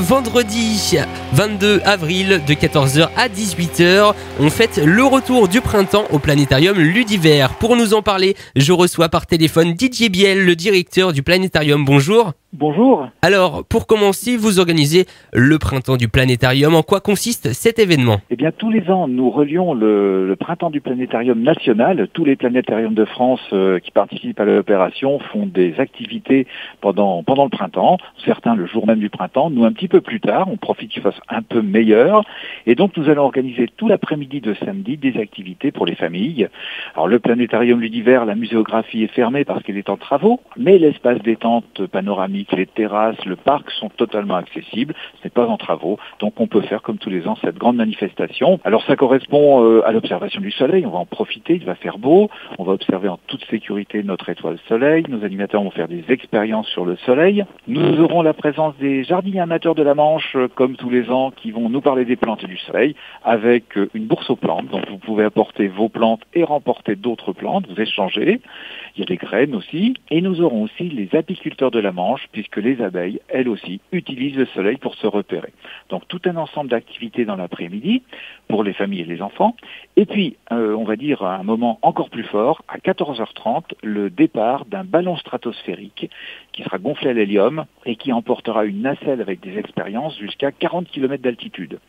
vendredi 22 avril de 14h à 18h. On fête le retour du printemps au planétarium Ludiver. Pour nous en parler, je reçois par téléphone Didier Biel, le directeur du planétarium. Bonjour. Bonjour. Alors, pour commencer, vous organisez le printemps du planétarium. En quoi consiste cet événement ? Eh bien, tous les ans, nous relions le printemps du planétarium national. Tous les planétariums de France qui participent à l'opération font des activités pendant le printemps. Certains le jour même du printemps, nous un petit peu plus tard. On profite qu'il fasse un peu meilleur. Et donc, nous allons organiser tout l'après-midi de samedi des activités pour les familles. Alors, le planétarium Ludiver, la muséographie est fermée parce qu'elle est en travaux, mais l'espace détente panoramique, les terrasses, le parc sont totalement accessibles. Ce n'est pas en travaux, donc on peut faire comme tous les ans cette grande manifestation. Alors ça correspond à l'observation du soleil, on va en profiter, il va faire beau, on va observer en toute sécurité notre étoile soleil, nos animateurs vont faire des expériences sur le soleil. Nous aurons la présence des jardiniers amateurs de la Manche, comme tous les ans, qui vont nous parler des plantes et du soleil, avec une bourse aux plantes, donc vous pouvez apporter vos plantes et remporter d'autres plantes, vous échangez. Il y a des graines aussi, et nous aurons aussi les apiculteurs de la Manche, puisque les abeilles, elles aussi, utilisent le soleil pour se repérer. Donc tout un ensemble d'activités dans l'après-midi, pour les familles et les enfants. Et puis, on va dire à un moment encore plus fort, à 14h30, le départ d'un ballon stratosphérique qui sera gonflé à l'hélium et qui emportera une nacelle avec des expériences jusqu'à 40 km d'altitude.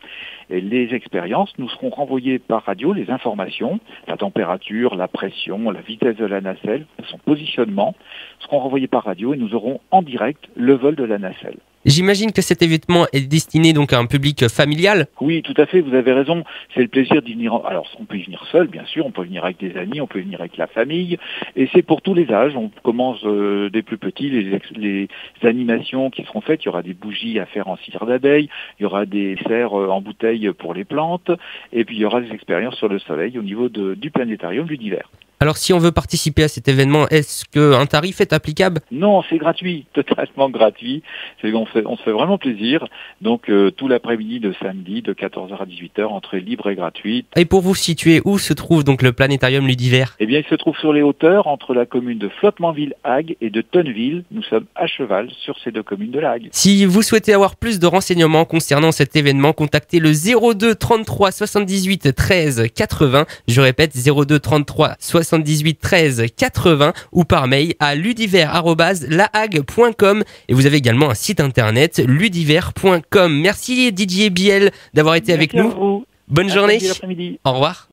Et les expériences nous seront renvoyées par radio, les informations, la température, la pression, la vitesse de la nacelle, son positionnement, seront renvoyées par radio et nous aurons en direct le vol de la nacelle. J'imagine que cet événement est destiné donc à un public familial. Oui, tout à fait, vous avez raison. C'est le plaisir d'y venir. Alors, on peut y venir seul, bien sûr, on peut venir avec des amis, on peut venir avec la famille. Et c'est pour tous les âges. On commence des plus petits, les animations qui seront faites. Il y aura des bougies à faire en cire d'abeille, il y aura des serres en bouteille pour les plantes, et puis il y aura des expériences sur le soleil au niveau du planétarium Ludiver. Alors si on veut participer à cet événement, est-ce qu'un tarif est applicable ? Non, c'est gratuit, totalement gratuit. On se fait vraiment plaisir. Donc tout l'après-midi de samedi, de 14h à 18h, entrée libre et gratuite. Et pour vous situer, où se trouve donc le planétarium Ludiver ? Eh bien, il se trouve sur les hauteurs entre la commune de Flottementville-Hague et de Tonneville. Nous sommes à cheval sur ces deux communes de la Hague. Si vous souhaitez avoir plus de renseignements concernant cet événement, contactez le 02 33 78 13 80. Je répète, 02 33 78 13 80 ou par mail à ludiver@lahague.com et vous avez également un site internet ludiver.com. Merci Didier Biel d'avoir été avec nous. Vous. Bonne journée. L'après-midi. Au revoir.